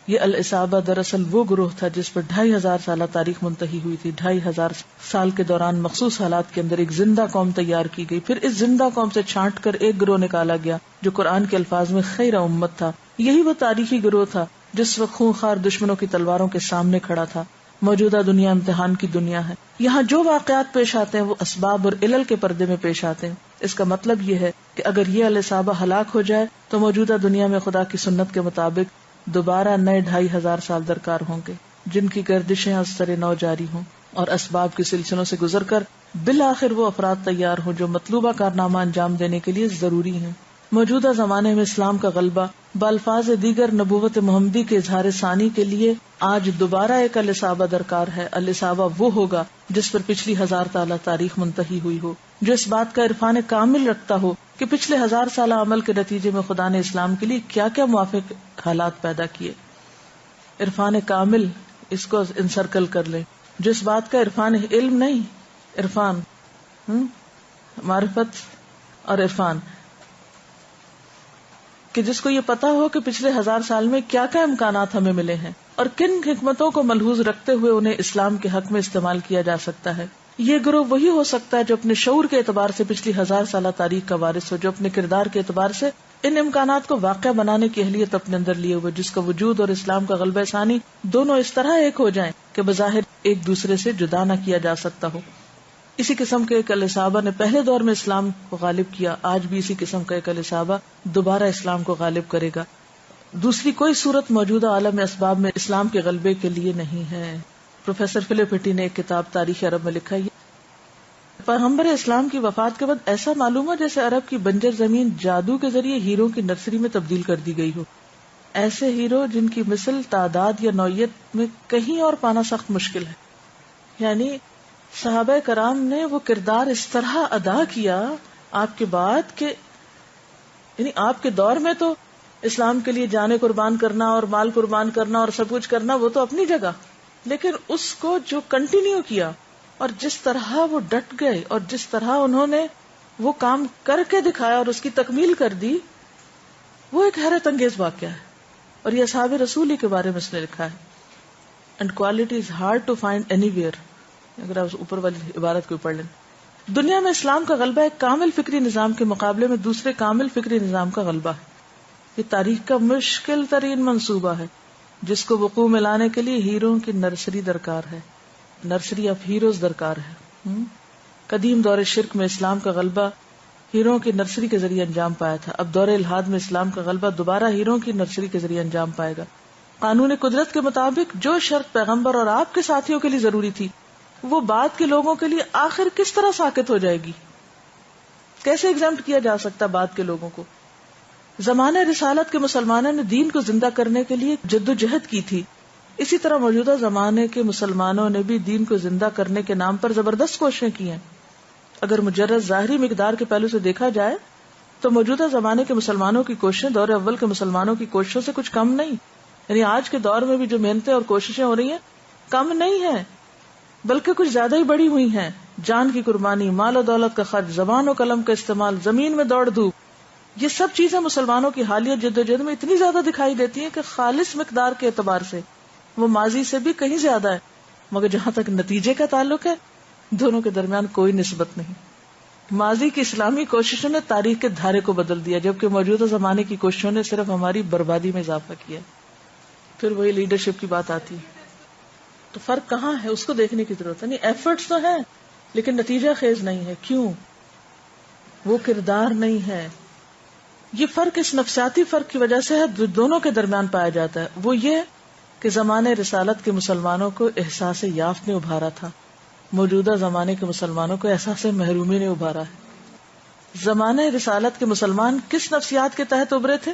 یہ العصابہ دراصل وہ گروہ تھا جس پر 2500 سالہ تاریخ منتہی ہوئی تھی. 2500 سال کے دوران مخصوص حالات کے اندر ایک زندہ قوم تیار کی گئی، پھر اس زندہ قوم سے چھانٹ کر ایک گروہ نکالا گیا جو قرآن کے الفاظ میں خیر امت تھا. یہی وہ تاریخی گروہ تھا جس وقت خونخوار دشمنوں کی تلواروں کے سامنے کھڑا تھا. موجودہ دنیا امتحان کی دنیا ہے. یہاں جو واقعات پیش آتے ہیں وہ اسباب اور علل کے پردے میں پیش آتے ہیں. اس کا مطلب یہ ہے کہ اگر یہ العصابہ ہلاک ہو جائے تو موجودہ دنیا میں خدا کی سنت کے مطابق دوبارہ نئے 2500 سال درکار ہوں گے جن کی گردشیں از سر نو جاری ہوں اور اسباب کے سلسلوں سے گزر کر بالآخر وہ افراد تیار ہوں جو مطلوبہ کارنامہ انجام دینے کے لیے ضروری ہیں. موجودہ زمانے میں اسلام کا غلبہ بالفاظ دیگر نبوت محمدی کے اظہار ثانی کے لیے آج دوبارہ ایک العصابہ درکار ہے. العصابہ وہ ہوگا جس پر پچھلی 1000 سالہ تاریخ منتہی ہوئی ہو، جو اس بات کا عرفان کامل رکھتا ہو کہ پچھلے 1000 سالہ عمل کے نتیجے میں خدا نے اسلام کے لیے کیا کیا موافق حالات پیدا کیے. عرفان کامل، اس کو انسرکل کر لیں، جو اس بات کا عرفان علم نہیں، عرفان معرفت اور عرفان، کہ جس کو یہ پتا ہو کہ پچھلے 1000 سال میں کیا کیا امکانات ہمیں ملے ہیں اور کن حکمتوں کو ملحوظ رکھتے ہوئے انہیں اسلام کے حق میں استعمال کیا جا سکتا ہے. یہ گروہ وہی ہو سکتا ہے جو اپنے شعور کے اعتبار سے پچھلی 1000 سالہ تاریخ کا وارث ہو، جو اپنے کردار کے اعتبار سے ان امکانات کو واقع بنانے کی اہلیت اپنے اندر لیے ہوئے، جس کا وجود اور اسلام کا غلبہ ثانی دونوں اس طرح ایک ہو جائیں کہ بظاہر ایک دوسرے سے جدا نہ کیا جا سکتا ہو. اسی قسم کے ایک الصحابہ نے پہلے دور میں اسلام کو غالب کیا، آج بھی اسی قسم کا ایک الصحابہ دوبارہ اسلام کو غالب کرے گا. دوسری کوئی صورت موجودہ عالم اسباب میں اسلام کے غلبے کے لیے نہیں ہے. پروفیسر فلپ ہٹی نے ایک کتاب تاریخ عرب میں لکھا ہے، پیغمبر اسلام کی وفات کے بعد ایسا معلوم ہو جیسے عرب کی بنجر زمین جادو کے ذریعے ہیروں کی نرسری میں تبدیل کر دی گئی ہو. ایسے ہیرو جن کی مثل تعداد یا نوعیت میں کہیں اور پانا سخت مشکل ہے. یعنی صحابہ کرام نے وہ کردار اس طرح ادا کیا آپ کے بعد کہ یعنی آپ کے دور میں تو اسلام کے لیے جانیں قربان کرنا اور مال قربان کرنا اور سب کچھ کرنا وہ تو اپنی جگہ، لیکن اس کو جو کنٹینیو کیا اور جس طرح وہ ڈٹ گئے اور جس طرح انہوں نے وہ کام کر کے دکھایا اور اس کی تکمیل کر دی، وہ ایک حیرت انگیز واقعہ ہے. اور یہ اصحاب رسول ہی کے بارے میں اس نے لکھا ہے. And quality is hard to find anywhere. اگر آپ اوپر والی عبارت کو پڑھ لیں، دنیا میں اسلام کا غلبہ ایک کامل فکری نظام کے مقابلے میں دوسرے کامل فکری نظام کا غلبہ ہے. یہ تاریخ کا مشکل ترین منصوبہ ہے جس کو وقوع میں لانے کے لیے ہیروں کی نرسری درکار ہے، نرسری آف ہیروز درکار ہے. قدیم دور شرک میں اسلام کا غلبہ ہیروں کی نرسری کے ذریعے انجام پایا تھا. اب دور الحاد میں اسلام کا غلبہ دوبارہ ہیروں کی نرسری کے ذریعے انجام پائے گا. قانون قدرت کے مطابق جو شرط پیغمبر اور آپ کے ساتھیوں کے لیے ضروری تھی وہ بعد کے لوگوں کے لیے آخر کس طرح ساقط ہو جائے گی؟ کیسے ایگزمپٹ کیا جا سکتا بعد کے لوگوں کو؟ زمانہ رسالت کے مسلمانوں نے دین کو زندہ کرنے کے لیے جدوجہد کی تھی، اسی طرح موجودہ زمانے کے مسلمانوں نے بھی دین کو زندہ کرنے کے نام پر زبردست کوششیں کی ہیں. اگر مجرد ظاہری مقدار کے پہلو سے دیکھا جائے تو موجودہ زمانے کے مسلمانوں کی کوششیں دور اول کے مسلمانوں کی کوششوں سے کچھ کم نہیں. یعنی آج کے دور میں بھی جو محنتیں اور کوششیں ہو رہی ہیں کم نہیں ہیں، بلکہ کچھ زیادہ ہی بڑی ہوئی ہیں. جان کی قربانی، مال و دولت کا خرچ، زبان و قلم کا استعمال، زمین میں دوڑ دھوپ، یہ سب چیزیں مسلمانوں کی حالیہ جدوجہد میں اتنی زیادہ دکھائی دیتی ہیں کہ خالص مقدار کے اعتبار سے وہ ماضی سے بھی کہیں زیادہ ہے. مگر جہاں تک نتیجے کا تعلق ہے دونوں کے درمیان کوئی نسبت نہیں. ماضی کی اسلامی کوششوں نے تاریخ کے دھارے کو بدل دیا، جبکہ موجودہ زمانے کی کوششوں نے صرف ہماری بربادی میں اضافہ کیا. پھر وہی لیڈرشپ کی بات آتی ہے. تو فرق کہاں ہے اس کو دیکھنے کی ضرورت ہے. نہیں، ایفرٹس تو ہیں لیکن نتیجہ خیز نہیں ہے. کیوں؟ وہ کردار نہیں ہے. یہ فرق اس نفسیاتی فرق کی وجہ سے ہے جو دونوں کے درمیان پایا جاتا ہے. وہ یہ کہ زمانے رسالت کے مسلمانوں کو احساس یافت نے ابھارا تھا، موجودہ زمانے کے مسلمانوں کو احساس محرومی نے ابھارا ہے. زمانے رسالت کے مسلمان کس نفسیات کے تحت ابھرے تھے؟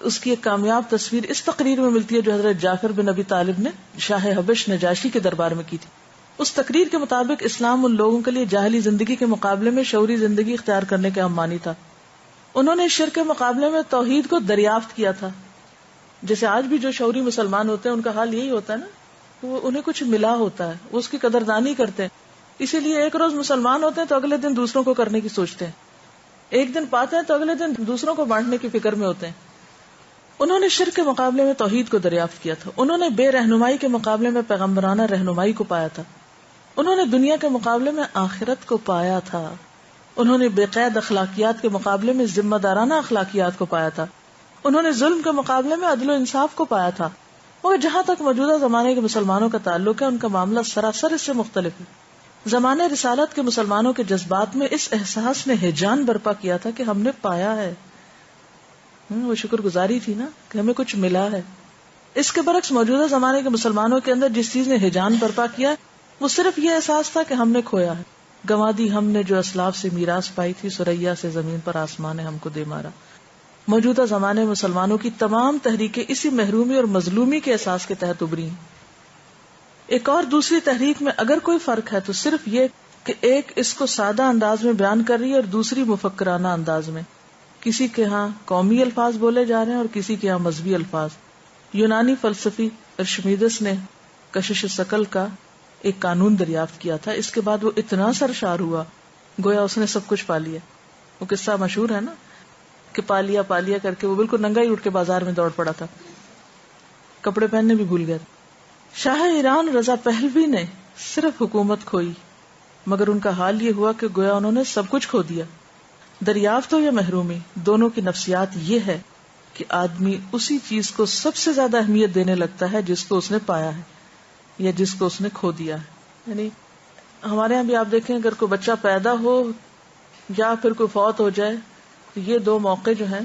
اس کی ایک کامیاب تصویر اس تقریر میں ملتی ہے جو حضرت جعفر بن ابی طالب نے شاہ حبش نجاشی کے دربار میں کی تھی. اس تقریر کے مطابق اسلام ان لوگوں کے لیے جاہلی زندگی کے مقابلے میں شعوری زندگی اختیار کرنے کا مانی تھا. انہوں نے شرک کے مقابلے میں توحید کو دریافت کیا تھا. جیسے آج بھی جو شعوری مسلمان ہوتے ہیں ان کا حال یہی ہوتا ہے نا، وہ انہیں کچھ ملا ہوتا ہے، وہ اس کی قدردانی کرتے ہیں. اسی لیے ایک روز مسلمان ہوتے ہیں تو اگلے دن دوسروں کو کرنے کی سوچتے ہیں، ایک دن پاتے ہیں تو اگلے دن دوسروں کو بانٹنے کی فکر میں ہوتے ہیں. انہوں نے شرک کے مقابلے میں توحید کو دریافت کیا تھا. انہوں نے بے رہنمائی کے مقابلے میں پیغمبرانہ رہنمائی کو پایا تھا. انہوں نے دنیا کے مقابلے میں آخرت کو پایا تھا. انہوں نے بے قید اخلاقیات کے مقابلے میں ذمہ دارانہ اخلاقیات کو پایا تھا. انہوں نے ظلم کے مقابلے میں عدل و انصاف کو پایا تھا. اور جہاں تک موجودہ زمانے کے مسلمانوں کا تعلق ہے ان کا معاملہ سراسر اس سے مختلف ہے. زمانے رسالت کے مسلمانوں کے جذبات میں اس احساس نے ہیجان برپا کیا تھا کہ ہم نے پایا ہے. وہ شکر گزاری تھی نا کہ ہمیں کچھ ملا ہے. اس کے برعکس موجودہ زمانے کے مسلمانوں کے اندر جس چیز نے ہیجان برپا کیا وہ صرف یہ احساس تھا کہ ہم نے کھویا ہے، گنوا دی ہم نے جو اسلاف سے میراث پائی تھی، سریا سے زمین پر آسمان نے ہم کو دے مارا. موجودہ زمانے میں مسلمانوں کی تمام تحریکیں اسی محرومی اور مظلومی کے احساس کے تحت ابری ہیں. ایک اور دوسری تحریک میں اگر کوئی فرق ہے تو صرف یہ کہ ایک اس کو سادہ انداز میں بیان کر رہی ہے اور دوسری مفکرانہ انداز میں. کسی کے ہاں قومی الفاظ بولے جا رہے ہیں اور کسی کے ہاں مذہبی الفاظ. یونانی فلسفی ارشمیدس نے کشش ثقل کا ایک قانون دریافت کیا تھا. اس کے بعد وہ اتنا سرشار ہوا گویا اس نے سب کچھ پا لیا. وہ قصہ مشہور ہے نا کہ پالیا پالیا کر کے وہ بالکل ننگا ہی اٹھ کے بازار میں دوڑ پڑا تھا، کپڑے پہننے بھی بھول گیا. شاہ ایران رضا پہلوی نے صرف حکومت کھوئی مگر ان کا حال یہ ہوا کہ گویا انہوں نے سب کچھ کھو دیا. دریافت ہو یا محرومی، دونوں کی نفسیات یہ ہے کہ آدمی اسی چیز کو سب سے زیادہ اہمیت دینے لگتا ہے جس کو اس نے پایا ہے یا جس کو اس نے کھو دیا ہے. یعنی ہمارے یہاں بھی آپ دیکھیں اگر کوئی بچہ پیدا ہو یا پھر کوئی فوت ہو جائے تو یہ دو موقع جو ہیں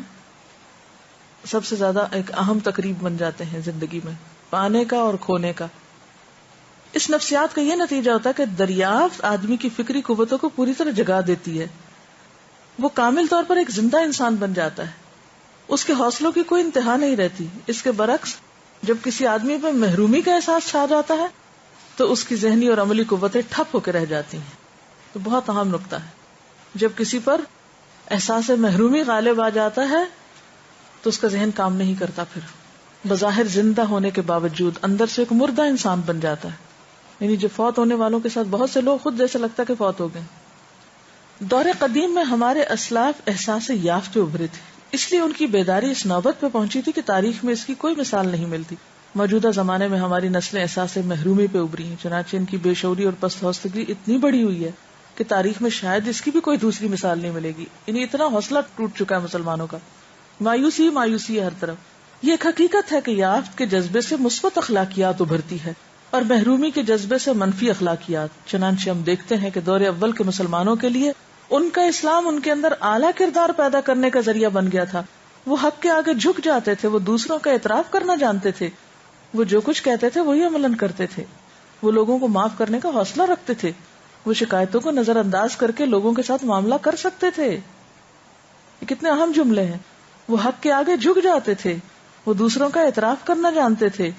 سب سے زیادہ ایک اہم تقریب بن جاتے ہیں زندگی میں، پانے کا اور کھونے کا. اس نفسیات کا یہ نتیجہ ہوتا ہے کہ دریافت آدمی کی فکری قوتوں کو پوری طرح جگا دیتی ہے. وہ کامل طور پر ایک زندہ انسان بن جاتا ہے، اس کے حوصلوں کی کوئی انتہا نہیں رہتی. اس کے برعکس جب کسی آدمی پہ محرومی کا احساس چھا جاتا ہے تو اس کی ذہنی اور عملی قوتیں ٹھپ ہو کے رہ جاتی ہیں. تو بہت اہم نقطہ ہے. جب کسی پر احساس محرومی غالب آ جاتا ہے تو اس کا ذہن کام نہیں کرتا، پھر بظاہر زندہ ہونے کے باوجود اندر سے ایک مردہ انسان بن جاتا ہے. یعنی جو فوت ہونے والوں کے ساتھ بہت سے لوگ خود جیسے لگتا ہے کہ فوت ہو گئے. دور قدیم میں ہمارے اسلاف احساس یافت پہ ابھرے تھے، اس لیے ان کی بیداری اس نوبت پہ پہنچی تھی کہ تاریخ میں اس کی کوئی مثال نہیں ملتی. موجودہ زمانے میں ہماری نسلیں احساس محرومی پہ ابری ہیں، چنانچہ ان کی بے شعوری اور پست حوصلگی اتنی بڑی ہوئی ہے کہ تاریخ میں شاید اس کی بھی کوئی دوسری مثال نہیں ملے گی. یعنی اتنا حوصلہ ٹوٹ چکا ہے مسلمانوں کا، مایوسی مایوسی ہے ہر طرف. یہ ایک حقیقت ہے کہ یافت کے جذبے سے مثبت اخلاقیات ابھرتی ہے اور محرومی کے جذبے سے منفی اخلاقیات. چنانچہ ہم دیکھتے ہیں کہ دور اول کے مسلمانوں کے لیے ان کا اسلام ان کے اندر اعلیٰ کردار پیدا کرنے کا ذریعہ بن گیا تھا. وہ حق کے آگے جھک جاتے تھے، وہ دوسروں کا اعتراف کرنا جانتے تھے، وہ جو کچھ کہتے تھے وہی عملاً کرتے تھے، وہ لوگوں کو معاف کرنے کا حوصلہ رکھتے تھے، وہ شکایتوں کو نظر انداز کر کے لوگوں کے ساتھ معاملہ کر سکتے تھے. یہ کتنے اہم جملے ہیں. وہ حق کے آگے جھک جاتے تھے، وہ دوسروں کا اعتراف کرنا جانتے تھے،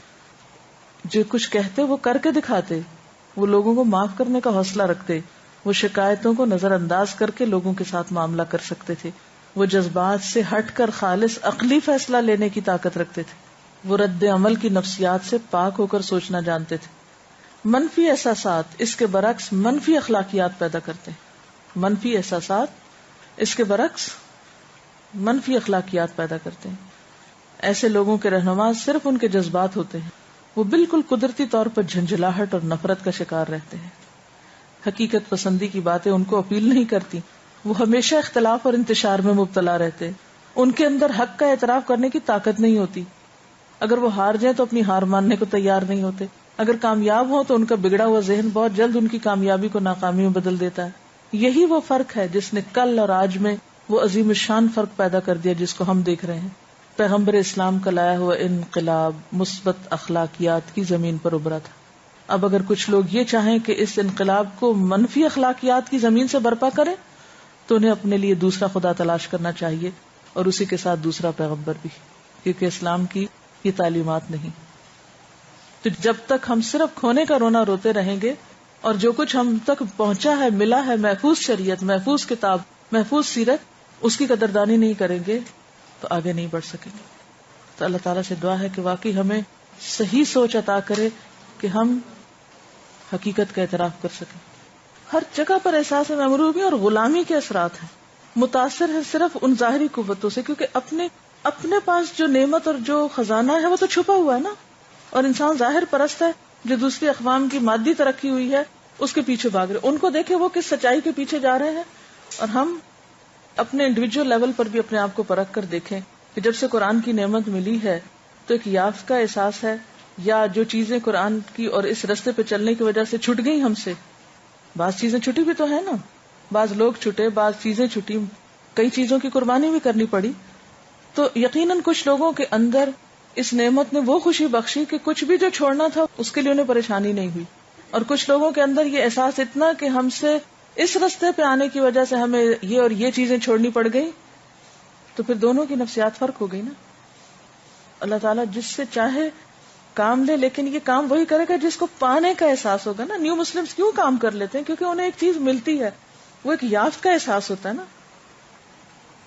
جو کچھ کہتے وہ کر کے دکھاتے، وہ لوگوں کو معاف کرنے کا حوصلہ رکھتے، وہ شکایتوں کو نظر انداز کر کے لوگوں کے ساتھ معاملہ کر سکتے تھے، وہ جذبات سے ہٹ کر خالص عقلی فیصلہ لینے کی طاقت رکھتے تھے، وہ رد عمل کی نفسیات سے پاک ہو کر سوچنا جانتے تھے. منفی احساسات اس کے برعکس منفی اخلاقیات پیدا کرتے ہیں. منفی احساسات اس کے برعکس منفی اخلاقیات پیدا کرتے ہیں. ایسے لوگوں کے رہنما صرف ان کے جذبات ہوتے ہیں، وہ بالکل قدرتی طور پر جھنجھلاہٹ اور نفرت کا شکار رہتے ہیں. حقیقت پسندی کی باتیں ان کو اپیل نہیں کرتی، وہ ہمیشہ اختلاف اور انتشار میں مبتلا رہتے ہیں. ان کے اندر حق کا اعتراف کرنے کی طاقت نہیں ہوتی. اگر وہ ہار جائیں تو اپنی ہار ماننے کو تیار نہیں ہوتے. اگر کامیاب ہوں تو ان کا بگڑا ہوا ذہن بہت جلد ان کی کامیابی کو ناکامی میں بدل دیتا ہے. یہی وہ فرق ہے جس نے کل اور آج میں وہ عظیم الشان فرق پیدا کر دیا جس کو ہم دیکھ رہے ہیں. پیغمبر اسلام کا لایا ہوا انقلاب مثبت اخلاقیات کی زمین پر ابھرا تھا. اب اگر کچھ لوگ یہ چاہیں کہ اس انقلاب کو منفی اخلاقیات کی زمین سے برپا کریں تو انہیں اپنے لیے دوسرا خدا تلاش کرنا چاہیے اور اسی کے ساتھ دوسرا پیغمبر بھی، کیونکہ اسلام کی یہ تعلیمات نہیں. تو جب تک ہم صرف کھونے کا رونا روتے رہیں گے اور جو کچھ ہم تک پہنچا ہے، ملا ہے، محفوظ شریعت، محفوظ کتاب، محفوظ سیرت، اس کی قدردانی نہیں کریں گے تو آگے نہیں بڑھ سکیں گے. تو اللہ تعالیٰ سے دعا ہے کہ واقعی ہمیں صحیح سوچ عطا کرے کہ ہم حقیقت کا اعتراف کر سکیں. ہر جگہ پر احساس محرومی اور غلامی کے اثرات ہیں. متاثر ہے صرف ان ظاہری قوتوں سے، کیونکہ اپنے پاس جو نعمت اور جو خزانہ ہے وہ تو چھپا ہوا ہے نا، اور انسان ظاہر پرست ہے جو دوسری اقوام کی مادی ترقی ہوئی ہے اس کے پیچھے بھاگ رہے. ان کو دیکھیں وہ کس سچائی کے پیچھے جا رہے ہیں، اور ہم اپنے انڈیویجول لیول پر بھی اپنے آپ کو پرکھ کر دیکھیں کہ جب سے قرآن کی نعمت ملی ہے تو ایک یافت کا احساس ہے، یا جو چیزیں قرآن کی اور اس رستے پہ چلنے کی وجہ سے چھٹ گئی ہم سے. بعض چیزیں چھٹی بھی تو ہے نا، بعض لوگ چھٹے، بعض چیزیں چھٹی، کئی چیزوں کی قربانی بھی کرنی پڑی. تو یقیناً کچھ لوگوں کے اندر اس نعمت نے وہ خوشی بخشی کہ کچھ بھی جو چھوڑنا تھا اس کے لیے انہیں پریشانی نہیں ہوئی، اور کچھ لوگوں کے اندر یہ احساس اتنا کہ ہم سے اس رستے پہ آنے کی وجہ سے ہمیں یہ اور یہ چیزیں چھوڑنی پڑ گئی، تو پھر دونوں کی نفسیات فرق ہو گئی نا. اللہ تعالیٰ جس سے چاہے کام لے، لیکن یہ کام وہی کرے گا جس کو پانے کا احساس ہوگا نا. نیو مسلمز کیوں کام کر لیتے ہیں؟ کیونکہ انہیں ایک چیز ملتی ہے، وہ ایک یافت کا احساس ہوتا ہے نا.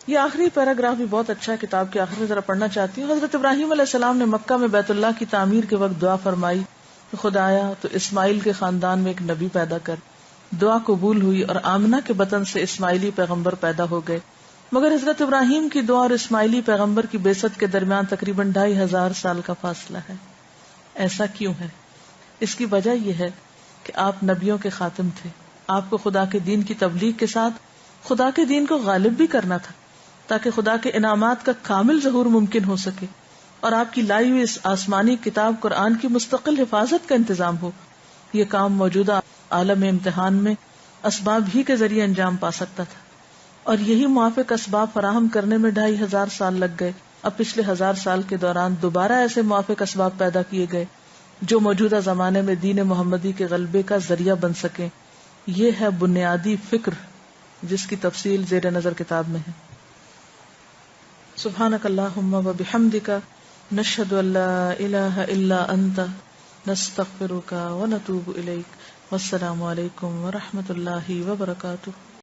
یہ آخری پیراگراف بھی بہت اچھا ہے، کتاب کے آخر میں ذرا پڑھنا چاہتی ہوں. حضرت ابراہیم علیہ السلام نے مکہ میں بیت اللہ کی تعمیر کے وقت دعا فرمائی کہ خدایا تو اسماعیل کے خاندان میں ایک نبی پیدا کر. دعا قبول ہوئی اور آمنہ کے بطن سے اسماعیلی پیغمبر پیدا ہو گئے. مگر حضرت ابراہیم کی دعا اور اسماعیلی پیغمبر کی بعثت کے درمیان تقریباً 2500 سال کا فاصلہ ہے. ایسا کیوں ہے؟ اس کی وجہ یہ ہے کہ آپ نبیوں کے خاتم تھے. آپ کو خدا کے دین کی تبلیغ کے ساتھ خدا کے دین کو غالب بھی کرنا تھا. تاکہ خدا کے انعامات کا کامل ظہور ممکن ہو سکے اور آپ کی لائی ہوئی اس آسمانی کتاب قرآن کی مستقل حفاظت کا انتظام ہو. یہ کام موجودہ عالم امتحان میں اسباب ہی کے ذریعے انجام پا سکتا تھا، اور یہی موافق اسباب فراہم کرنے میں 2500 سال لگ گئے. اب پچھلے 1000 سال کے دوران دوبارہ ایسے موافق اسباب پیدا کیے گئے جو موجودہ زمانے میں دین محمدی کے غلبے کا ذریعہ بن سکیں. یہ ہے بنیادی فکر جس کی تفصیل زیر نظر کتاب میں ہے. سبحانک اللہم و بحمدک نشہد ان لا الہ الا انت نستغفرک و نتوب الیک. والسلام علیکم و رحمۃ اللہ وبرکاتہ.